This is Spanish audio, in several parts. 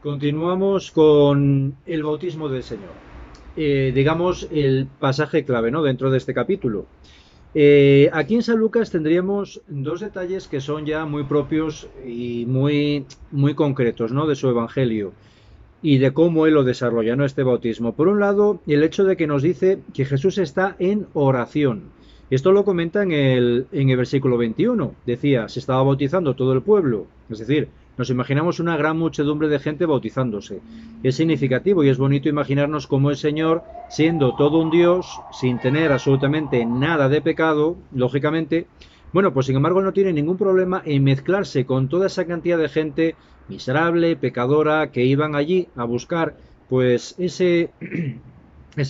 Continuamos con el bautismo del Señor. Digamos el pasaje clave, ¿no? Dentro de este capítulo. Aquí en San Lucas tendríamos dos detalles que son ya muy propios y muy concretos, ¿no? De su evangelio y de cómo él lo desarrolla, ¿no? Este bautismo. Por un lado, el hecho de que nos dice que Jesús está en oración. Esto lo comenta en el versículo 21. Decía, se estaba bautizando todo el pueblo. Es decir, nos imaginamos una gran muchedumbre de gente bautizándose. Es significativo y es bonito imaginarnos cómo el Señor, siendo todo un Dios, sin tener absolutamente nada de pecado, lógicamente, bueno, pues sin embargo no tiene ningún problema en mezclarse con toda esa cantidad de gente miserable, pecadora, que iban allí a buscar pues ese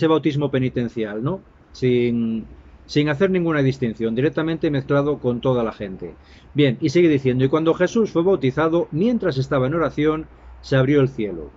bautismo penitencial, ¿no? Sin hacer ninguna distinción, directamente mezclado con toda la gente. Bien, y sigue diciendo, y cuando Jesús fue bautizado, mientras estaba en oración, se abrió el cielo.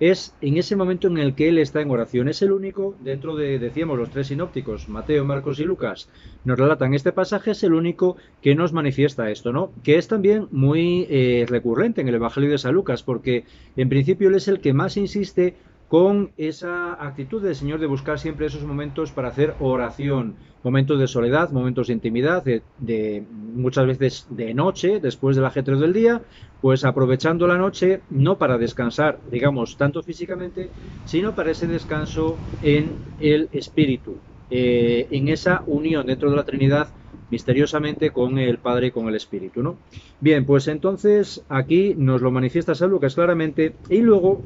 Es en ese momento en el que él está en oración. Es el único, dentro de, decíamos, los tres sinópticos, Mateo, Marcos y Lucas, nos relatan este pasaje, es el único que nos manifiesta esto, ¿no? Que es también muy recurrente en el Evangelio de San Lucas, porque en principio él es el que más insiste con esa actitud del Señor de buscar siempre esos momentos para hacer oración, momentos de soledad, momentos de intimidad, de muchas veces de noche, después del ajetreo del día, pues aprovechando la noche no para descansar, digamos, tanto físicamente, sino para ese descanso en el espíritu, en esa unión dentro de la Trinidad misteriosamente con el Padre y con el Espíritu, ¿no? Bien, pues entonces aquí nos lo manifiesta San Lucas claramente y luego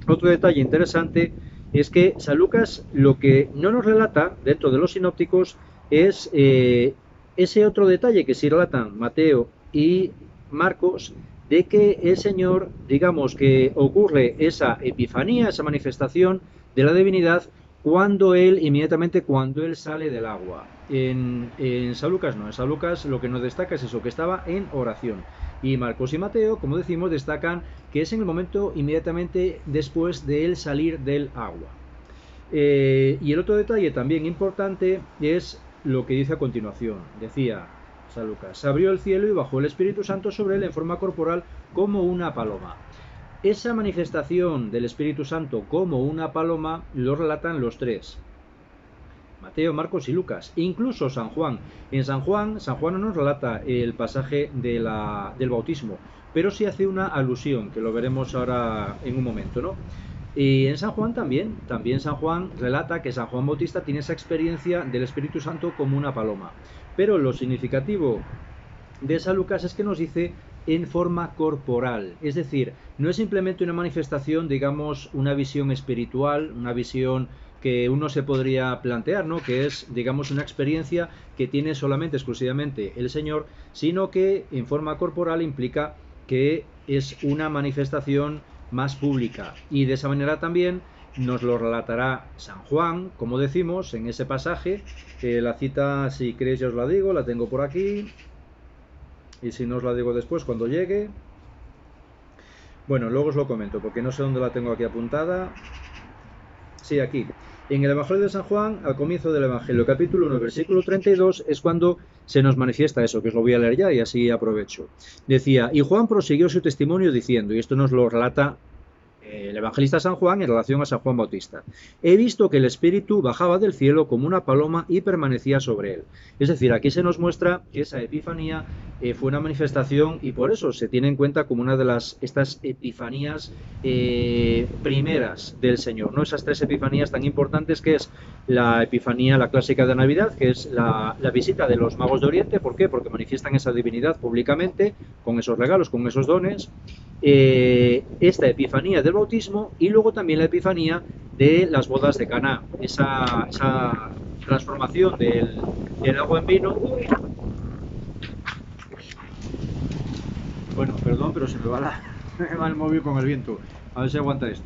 otro detalle interesante es que San Lucas lo que no nos relata dentro de los sinópticos es ese otro detalle que sí relatan Mateo y Marcos, de que el Señor, digamos que ocurre esa epifanía, esa manifestación de la divinidad inmediatamente cuando él sale del agua. En San Lucas no, en San Lucas lo que nos destaca es eso, que estaba en oración. Y Marcos y Mateo, como decimos, destacan que es en el momento inmediatamente después de él salir del agua. Y el otro detalle también importante es lo que dice a continuación. Decía San Lucas, se abrió el cielo y bajó el Espíritu Santo sobre él en forma corporal como una paloma. Esa manifestación del Espíritu Santo como una paloma lo relatan los tres. Mateo, Marcos y Lucas, incluso San Juan. En San Juan no nos relata el pasaje del bautismo, pero sí hace una alusión, que lo veremos ahora en un momento, ¿no? Y en San Juan también San Juan relata que San Juan Bautista tiene esa experiencia del Espíritu Santo como una paloma. Pero lo significativo de San Lucas es que nos dice en forma corporal, es decir, no es simplemente una manifestación, digamos, una visión espiritual, una visión que uno se podría plantear, ¿no? Que es, digamos, una experiencia que tiene solamente, exclusivamente el Señor, sino que en forma corporal implica que es una manifestación más pública. Y de esa manera también nos lo relatará San Juan, como decimos, en ese pasaje. La cita, si queréis, ya os la digo, la tengo por aquí. Y si no os la digo después, cuando llegue. Bueno, luego os lo comento, porque no sé dónde la tengo aquí apuntada. Sí, aquí. En el Evangelio de San Juan, al comienzo del Evangelio, capítulo 1, versículo 32, es cuando se nos manifiesta eso, que os lo voy a leer ya y así aprovecho. Decía, y Juan prosiguió su testimonio diciendo, y esto nos lo relata el evangelista San Juan en relación a San Juan Bautista. He visto que el Espíritu bajaba del cielo como una paloma y permanecía sobre él. Es decir, aquí se nos muestra que esa epifanía fue una manifestación y por eso se tiene en cuenta como una de estas epifanías primeras del Señor, ¿no? Esas tres epifanías tan importantes que es la epifanía, la clásica de Navidad, que es la visita de los magos de Oriente. ¿Por qué? Porque manifiestan esa divinidad públicamente, con esos regalos, con esos dones. Esta epifanía del bautismo y luego también la epifanía de las bodas de Caná, esa transformación del agua en vino. Bueno, perdón, pero se me va el móvil con el viento, a ver si aguanta esto.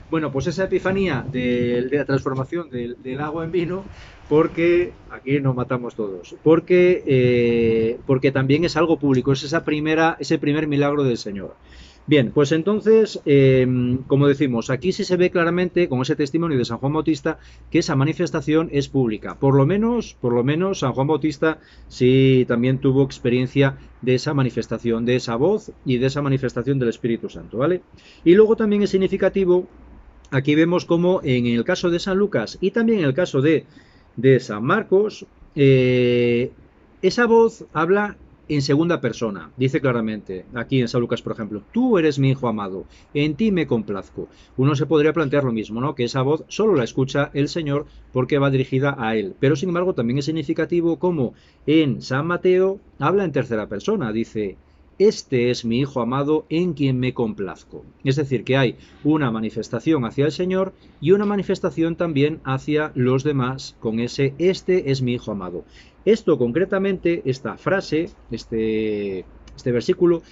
Bueno, pues esa epifanía de la transformación del agua en vino, porque aquí nos matamos todos, porque también es algo público, es ese primer milagro del Señor. Bien, pues entonces, como decimos, aquí sí se ve claramente con ese testimonio de San Juan Bautista que esa manifestación es pública. Por lo menos San Juan Bautista sí también tuvo experiencia de esa manifestación, de esa voz y de esa manifestación del Espíritu Santo, ¿vale? Y luego también es significativo, aquí vemos como en el caso de San Lucas y también en el caso de San Marcos, esa voz habla en segunda persona, dice claramente, aquí en San Lucas, por ejemplo, tú eres mi hijo amado, en ti me complazco. Uno se podría plantear lo mismo, ¿no? Que esa voz solo la escucha el Señor porque va dirigida a él. Pero sin embargo también es significativo como en San Mateo habla en tercera persona, dice, este es mi hijo amado en quien me complazco. Es decir, que hay una manifestación hacia el Señor y una manifestación también hacia los demás con ese este es mi hijo amado. Esto concretamente, esta frase, este versículo,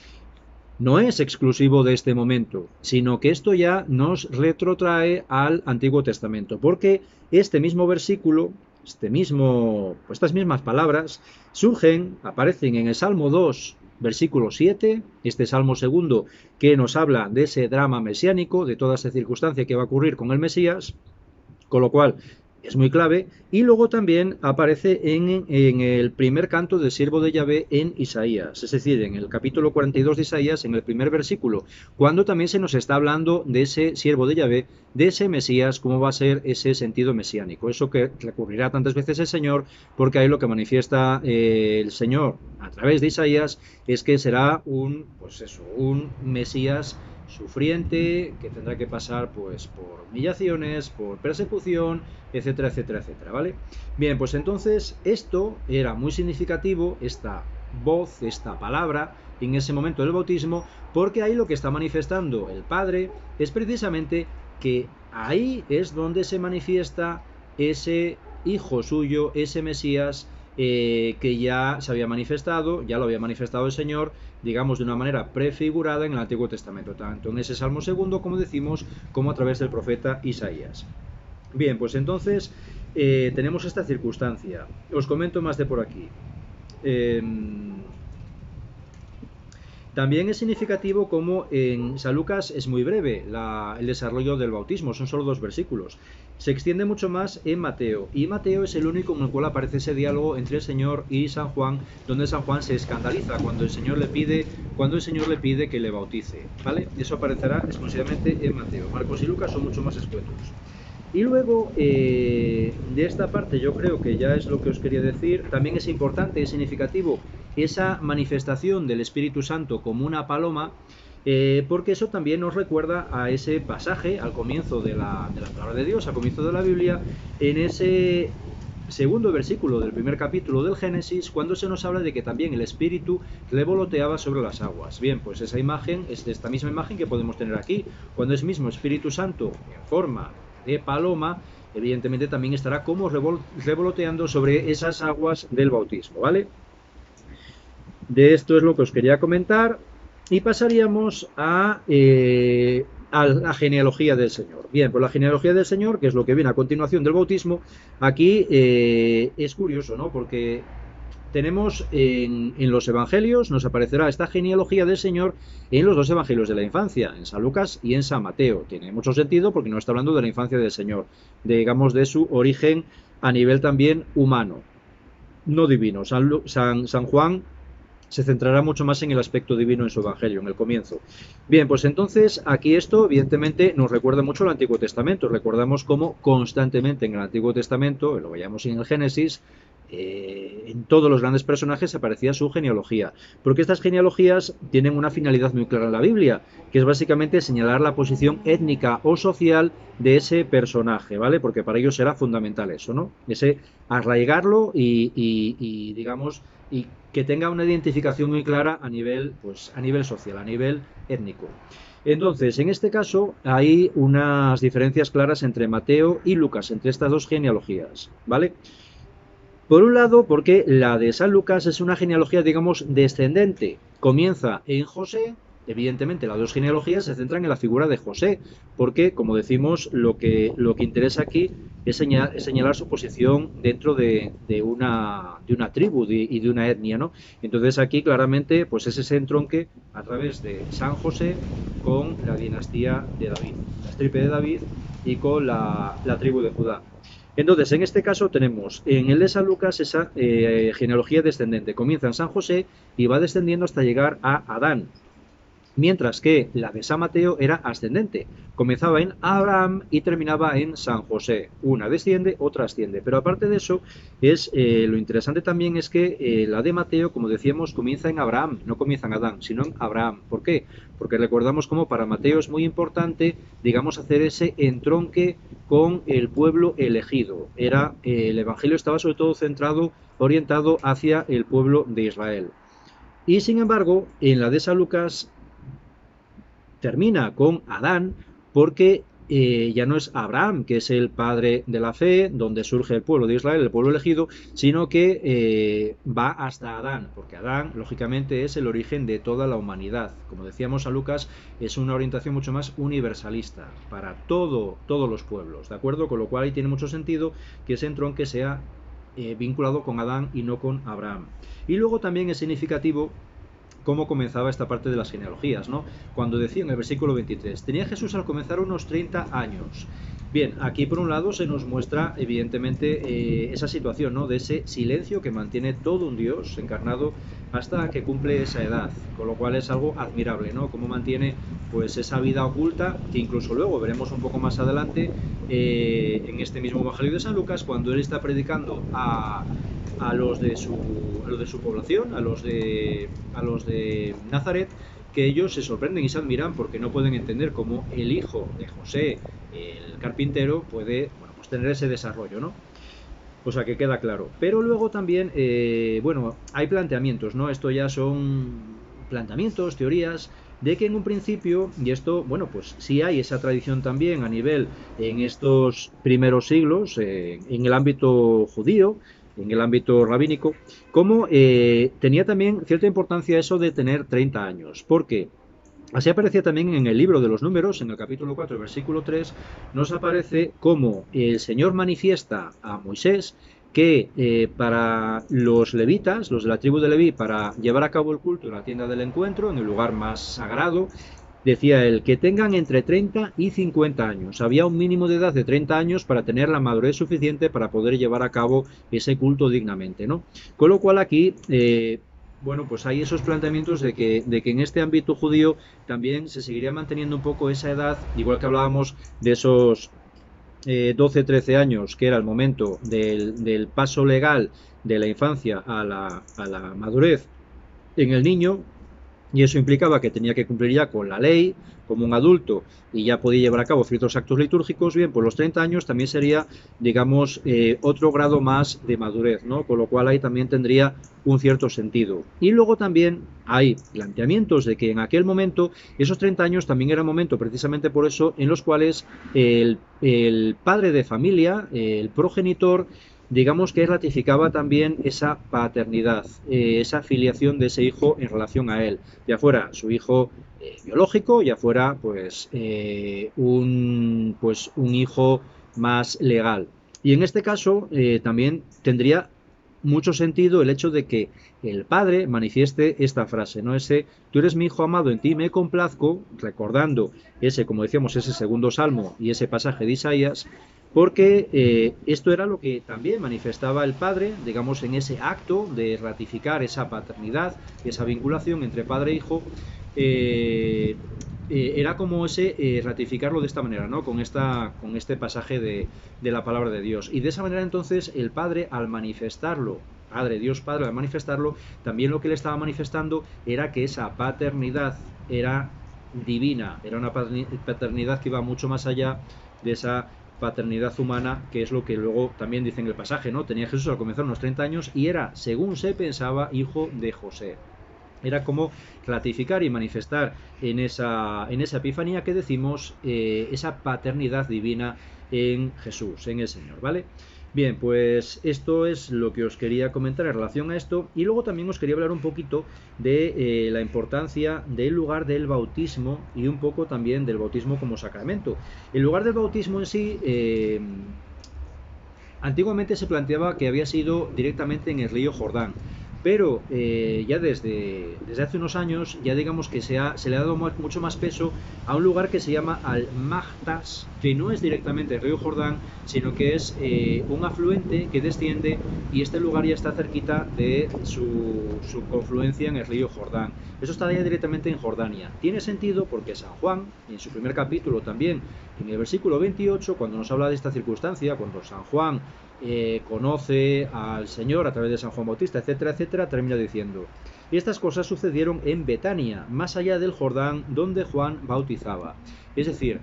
no es exclusivo de este momento, sino que esto ya nos retrotrae al Antiguo Testamento, porque este mismo versículo, estas mismas palabras, aparecen en el Salmo 2, versículo 7, este Salmo segundo que nos habla de ese drama mesiánico, de toda esa circunstancia que va a ocurrir con el Mesías, con lo cual es muy clave, y luego también aparece en el primer canto del siervo de Yahvé en Isaías, es decir, en el capítulo 42 de Isaías, en el primer versículo, cuando también se nos está hablando de ese siervo de Yahvé, de ese Mesías, cómo va a ser ese sentido mesiánico, eso que recurrirá tantas veces el Señor, porque ahí lo que manifiesta el Señor a través de Isaías es que será un Mesías sufriente, que tendrá que pasar pues por humillaciones, por persecución, etcétera, etcétera, etcétera, ¿vale? Bien, pues entonces esto era muy significativo, esta voz, esta palabra, en ese momento del bautismo, porque ahí lo que está manifestando el Padre es precisamente que ahí es donde se manifiesta ese hijo suyo, ese Mesías, que ya se había manifestado, ya lo había manifestado el Señor, digamos de una manera prefigurada en el Antiguo Testamento, tanto en ese Salmo segundo, como decimos, como a través del profeta Isaías. Bien, pues entonces tenemos esta circunstancia. Os comento más de por aquí. También es significativo como en San Lucas es muy breve el desarrollo del bautismo, son solo 2 versículos. Se extiende mucho más en Mateo, y Mateo es el único en el cual aparece ese diálogo entre el Señor y San Juan, donde San Juan se escandaliza cuando el Señor le pide que le bautice, ¿vale? Eso aparecerá exclusivamente en Mateo. Marcos y Lucas son mucho más escuetos. Y luego, de esta parte yo creo que ya es lo que os quería decir, también es importante, es significativo, esa manifestación del Espíritu Santo como una paloma, porque eso también nos recuerda a ese pasaje, al comienzo de la palabra de Dios, al comienzo de la Biblia, en ese segundo versículo del primer capítulo del Génesis, cuando se nos habla de que también el Espíritu revoloteaba sobre las aguas. Bien, pues esa imagen es de esta misma imagen que podemos tener aquí, cuando es mismo Espíritu Santo en forma de paloma, evidentemente también estará como revoloteando sobre esas aguas del bautismo, ¿vale? De esto es lo que os quería comentar y pasaríamos a la genealogía del Señor. Bien, pues la genealogía del Señor, que es lo que viene a continuación del bautismo, aquí es curioso, ¿no? Porque tenemos en los evangelios, nos aparecerá esta genealogía del Señor en los 2 evangelios de la infancia, en San Lucas y en San Mateo. Tiene mucho sentido porque no está hablando de la infancia del Señor, digamos de su origen a nivel también humano, no divino. San Juan se centrará mucho más en el aspecto divino en su evangelio, en el comienzo. Bien, pues entonces aquí esto evidentemente nos recuerda mucho al Antiguo Testamento. Recordamos cómo constantemente en el Antiguo Testamento, lo veíamos en el Génesis, en todos los grandes personajes aparecía su genealogía, porque estas genealogías tienen una finalidad muy clara en la Biblia, que es básicamente señalar la posición étnica o social de ese personaje, ¿vale? Porque para ellos será fundamental eso, ¿no? Ese arraigarlo y digamos, y que tenga una identificación muy clara a nivel social, a nivel étnico. Entonces, en este caso, hay unas diferencias claras entre Mateo y Lucas, entre estas 2 genealogías, ¿vale? Por un lado, porque la de San Lucas es una genealogía, digamos, descendente. Comienza en José, evidentemente las dos genealogías se centran en la figura de José, porque, como decimos, lo que interesa aquí es señalar su posición dentro de una tribu y de una etnia, ¿no? Entonces aquí claramente pues es ese entronque a través de San José con la dinastía de David, la estirpe de David y con la tribu de Judá. Entonces, en este caso tenemos en el de San Lucas esa genealogía descendente. Comienza en San José y va descendiendo hasta llegar a Adán. Mientras que la de San Mateo era ascendente. Comenzaba en Abraham y terminaba en San José. Una desciende, otra asciende. Pero aparte de eso, lo interesante también es que la de Mateo, como decíamos, comienza en Abraham, no comienza en Adán, sino en Abraham. ¿Por qué? Porque recordamos como para Mateo es muy importante, digamos, hacer ese entronque con el pueblo elegido. El Evangelio estaba sobre todo centrado, orientado hacia el pueblo de Israel. Y sin embargo, en la de San Lucas termina con Adán porque ya no es Abraham, que es el padre de la fe, donde surge el pueblo de Israel, el pueblo elegido, sino que va hasta Adán, porque Adán, lógicamente, es el origen de toda la humanidad. Como decíamos, San Lucas es una orientación mucho más universalista para todos los pueblos, ¿de acuerdo? Con lo cual ahí tiene mucho sentido que ese entronque sea vinculado con Adán y no con Abraham. Y luego también es significativo cómo comenzaba esta parte de las genealogías, ¿no? Cuando decía en el versículo 23, tenía Jesús al comenzar unos 30 años. Bien, aquí por un lado se nos muestra evidentemente esa situación, ¿no? De ese silencio que mantiene todo un Dios encarnado hasta que cumple esa edad, con lo cual es algo admirable, ¿no? Cómo mantiene pues esa vida oculta, que incluso luego veremos un poco más adelante en este mismo Evangelio de San Lucas, cuando él está predicando a los de su población, a los de Nazaret, que ellos se sorprenden y se admiran porque no pueden entender cómo el hijo de José, el carpintero, puede, bueno, pues tener ese desarrollo, ¿no? O sea, que queda claro. Pero luego también, bueno, hay planteamientos, ¿no? Esto ya son planteamientos, teorías, de que en un principio, y esto, bueno, pues sí hay esa tradición también a nivel en estos primeros siglos, en el ámbito judío, en el ámbito rabínico, como tenía también cierta importancia eso de tener 30 años. ¿Por qué? Así aparecía también en el libro de los números, en el capítulo 4, versículo 3, nos aparece cómo el Señor manifiesta a Moisés que para los levitas, los de la tribu de Leví, para llevar a cabo el culto en la tienda del encuentro, en el lugar más sagrado, decía él, que tengan entre 30 y 50 años. Había un mínimo de edad de 30 años para tener la madurez suficiente para poder llevar a cabo ese culto dignamente, ¿no? Con lo cual aquí, bueno, pues hay esos planteamientos de que en este ámbito judío también se seguiría manteniendo un poco esa edad, igual que hablábamos de esos 12, 13 años, que era el momento del paso legal de la infancia a la madurez en el niño, y eso implicaba que tenía que cumplir ya con la ley como un adulto y ya podía llevar a cabo ciertos actos litúrgicos. Bien, pues los 30 años también sería, digamos, otro grado más de madurez, ¿no? Con lo cual ahí también tendría un cierto sentido. Y luego también hay planteamientos de que en aquel momento, esos 30 años también era momento, precisamente por eso, en los cuales el padre de familia, el progenitor, digamos que ratificaba también esa paternidad, esa filiación de ese hijo en relación a él, ya fuera su hijo biológico, ya fuera pues un hijo más legal. Y en este caso también tendría mucho sentido el hecho de que el padre manifieste esta frase, ¿no? Ese, tú eres mi hijo amado, en ti me complazco, recordando ese, como decíamos, ese segundo salmo y ese pasaje de Isaías, porque esto era lo que también manifestaba el padre, digamos, en ese acto de ratificar esa paternidad, esa vinculación entre padre e hijo, era como ese ratificarlo de esta manera, ¿no? Con este pasaje de la palabra de Dios. Y de esa manera entonces el padre, al manifestarlo, Dios Padre, al manifestarlo, también lo que le estaba manifestando era que esa paternidad era divina, era una paternidad que iba mucho más allá de esa paternidad humana, que es lo que luego también dice en el pasaje, ¿no? Tenía Jesús al comenzar unos 30 años y era, según se pensaba, hijo de José. Era como ratificar y manifestar en esa epifanía que decimos esa paternidad divina en Jesús, en el Señor, ¿vale? Bien, pues esto es lo que os quería comentar en relación a esto y luego también os quería hablar un poquito de la importancia del lugar del bautismo y un poco también del bautismo como sacramento. El lugar del bautismo en sí, antiguamente se planteaba que había sido directamente en el río Jordán, pero ya desde hace unos años ya digamos que se le ha dado mucho más peso a un lugar que se llama Al-Mahtas, que no es directamente el río Jordán, sino que es un afluente que desciende y este lugar ya está cerquita de su confluencia en el río Jordán. Eso está ya directamente en Jordania. Tiene sentido porque San Juan, en su primer capítulo también, en el versículo 28, cuando nos habla de esta circunstancia, cuando San Juan conoce al Señor a través de San Juan Bautista, etcétera, etcétera, termina diciendo: y estas cosas sucedieron en Betania, más allá del Jordán, donde Juan bautizaba. Es decir,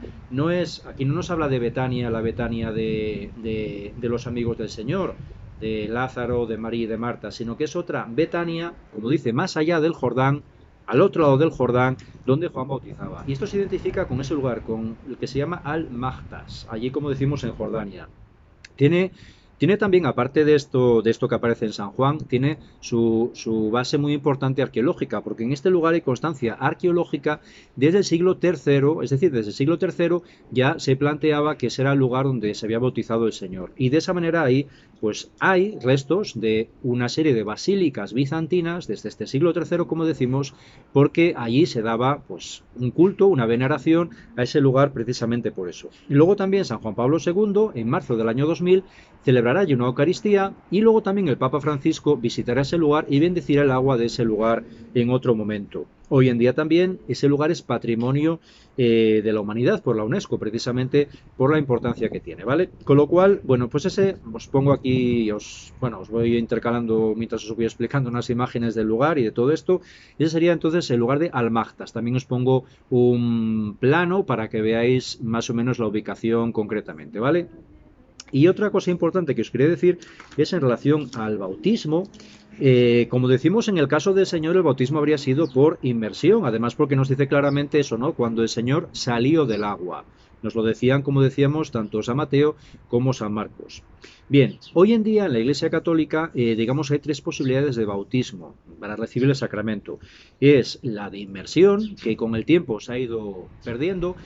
aquí no nos habla de Betania, la Betania de los amigos del Señor, de Lázaro, de María y de Marta, sino que es otra Betania, como dice, más allá del Jordán, al otro lado del Jordán, donde Juan bautizaba. Y esto se identifica con ese lugar, con el que se llama Al-Mahtas, allí como decimos en Jordania. Tiene, tiene también, aparte de esto que aparece en San Juan, tiene su base muy importante arqueológica, porque en este lugar hay constancia arqueológica desde el siglo III, es decir, desde el siglo III ya se planteaba que ese era el lugar donde se había bautizado el Señor. Y de esa manera ahí, pues hay restos de una serie de basílicas bizantinas desde este siglo III, como decimos, porque allí se daba pues un culto, una veneración a ese lugar precisamente por eso. Y luego también San Juan Pablo II, en marzo del año 2000, celebrará allí una Eucaristía y luego también el Papa Francisco visitará ese lugar y bendecirá el agua de ese lugar en otro momento. Hoy en día también ese lugar es patrimonio de la humanidad por la UNESCO, precisamente por la importancia que tiene, ¿vale? Con lo cual, bueno, pues ese os pongo aquí, os voy intercalando mientras os voy explicando unas imágenes del lugar y de todo esto. Ese sería entonces el lugar de Al-Mahtas. También os pongo un plano para que veáis más o menos la ubicación concretamente, ¿vale? Y otra cosa importante que os quería decir es en relación al bautismo. Como decimos, en el caso del Señor, el bautismo habría sido por inmersión, además porque nos dice claramente eso, ¿no? Cuando el Señor salió del agua. Nos lo decían, como decíamos, tanto San Mateo como San Marcos. Bien, hoy en día en la Iglesia Católica, digamos, hay tres posibilidades de bautismo para recibir el sacramento. Es la de inmersión, que con el tiempo se ha ido perdiendo,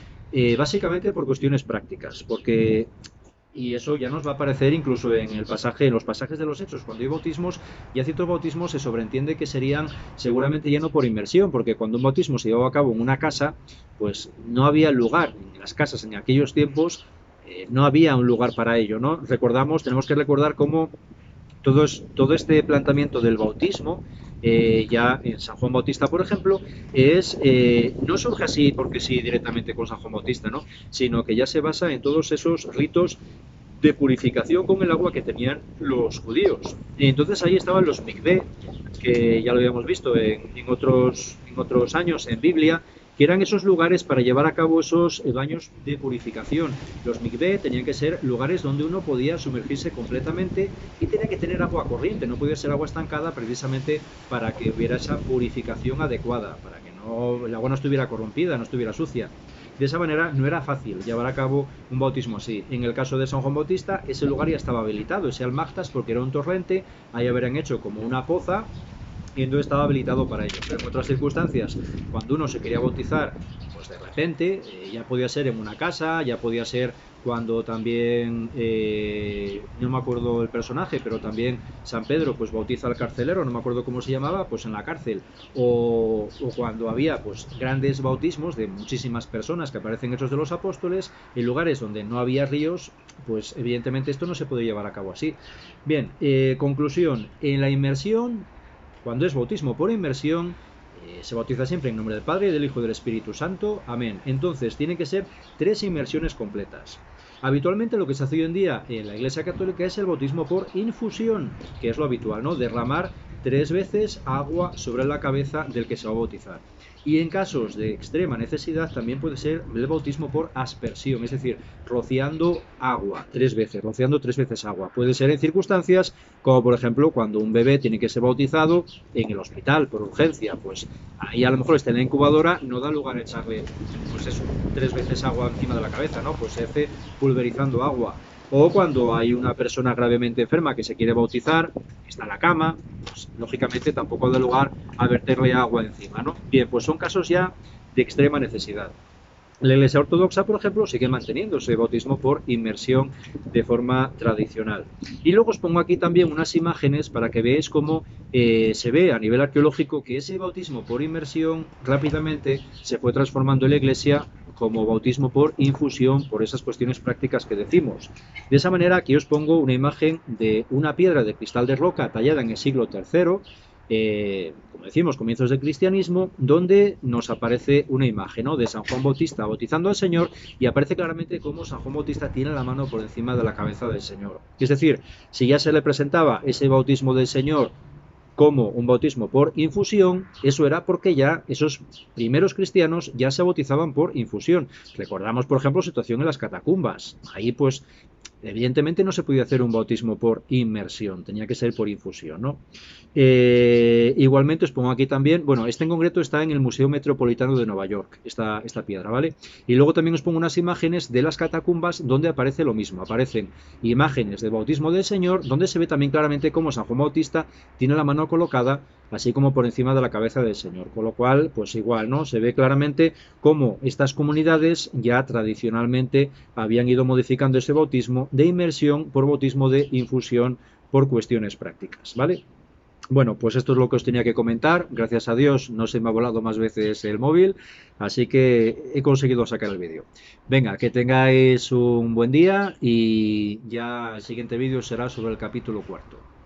básicamente por cuestiones prácticas, porque y eso ya nos va a aparecer incluso en los pasajes de los Hechos, cuando hay bautismos, ya ciertos bautismos se sobreentiende que serían seguramente ya no por inmersión, porque cuando un bautismo se llevaba a cabo en una casa, pues no había lugar en las casas en aquellos tiempos, no había un lugar para ello, ¿no? Tenemos que recordar cómo todo este planteamiento del bautismo, ya en San Juan Bautista, por ejemplo, no surge así porque sí directamente con San Juan Bautista, ¿no? Sino que ya se basa en todos esos ritos de purificación con el agua que tenían los judíos. Y entonces ahí estaban los mikveh, que ya lo habíamos visto en otros años en Biblia, que eran esos lugares para llevar a cabo esos baños de purificación. Los mikveh tenían que ser lugares donde uno podía sumergirse completamente y tenía que tener agua corriente, no podía ser agua estancada precisamente para que hubiera esa purificación adecuada, para que el agua no estuviera corrompida, no estuviera sucia. De esa manera no era fácil llevar a cabo un bautismo así. En el caso de San Juan Bautista, ese lugar ya estaba habilitado, ese Al-Mahtas, porque era un torrente, ahí habrían hecho como una poza y entonces estaba habilitado para ello. Pero en otras circunstancias, cuando uno se quería bautizar, pues de repente, ya podía ser en una casa, ya podía ser cuando también, no me acuerdo el personaje, pero también San Pedro pues bautiza al carcelero, no me acuerdo cómo se llamaba, pues en la cárcel, o cuando había pues grandes bautismos de muchísimas personas que aparecen hechos de los apóstoles, en lugares donde no había ríos, pues evidentemente esto no se puede llevar a cabo así. Bien, conclusión, en la inmersión, cuando es bautismo por inmersión, se bautiza siempre en nombre del Padre, del Hijo y del Espíritu Santo. Amén. Entonces, tienen que ser 3 inmersiones completas. Habitualmente lo que se hace hoy en día en la Iglesia Católica es el bautismo por infusión, que es lo habitual, ¿no? Derramar 3 veces agua sobre la cabeza del que se va a bautizar. Y en casos de extrema necesidad también puede ser el bautismo por aspersión, es decir, rociando agua 3 veces, rociando 3 veces agua. Puede ser en circunstancias como por ejemplo cuando un bebé tiene que ser bautizado en el hospital por urgencia, pues ahí a lo mejor está en la incubadora, no da lugar a echarle pues eso, 3 veces agua encima de la cabeza, ¿no? Pues se hace pulverizando agua. O cuando hay una persona gravemente enferma que se quiere bautizar, está en la cama, pues lógicamente tampoco da lugar a verterle agua encima, ¿no? Bien, pues son casos ya de extrema necesidad. La Iglesia Ortodoxa, por ejemplo, sigue manteniendo ese bautismo por inmersión de forma tradicional. Y luego os pongo aquí también unas imágenes para que veáis cómo se ve a nivel arqueológico que ese bautismo por inmersión rápidamente se fue transformando en la Iglesia como bautismo por infusión, por esas cuestiones prácticas que decimos. De esa manera, aquí os pongo una imagen de una piedra de cristal de roca tallada en el siglo III, como decimos, comienzos del cristianismo, donde nos aparece una imagen, ¿no?, de San Juan Bautista bautizando al Señor, y aparece claramente cómo San Juan Bautista tiene la mano por encima de la cabeza del Señor. Es decir, si ya se le presentaba ese bautismo del Señor como un bautismo por infusión, eso era porque ya esos primeros cristianos ya se bautizaban por infusión. Recordamos, por ejemplo, la situación en las catacumbas. Ahí, pues, evidentemente no se podía hacer un bautismo por inmersión, tenía que ser por infusión, ¿no? Igualmente os pongo aquí también, bueno, este en concreto está en el Museo Metropolitano de Nueva York, esta piedra, ¿vale? Y luego también os pongo unas imágenes de las catacumbas donde aparece lo mismo, aparecen imágenes de bautismo del Señor, donde se ve también claramente cómo San Juan Bautista tiene la mano colocada así como por encima de la cabeza del Señor, con lo cual, pues igual, ¿no? Se ve claramente cómo estas comunidades ya tradicionalmente habían ido modificando ese bautismo de inmersión por bautismo de infusión por cuestiones prácticas, ¿vale? Bueno, pues esto es lo que os tenía que comentar. Gracias a Dios no se me ha volado más veces el móvil, así que he conseguido sacar el vídeo. Venga, que tengáis un buen día y ya el siguiente vídeo será sobre el capítulo 4.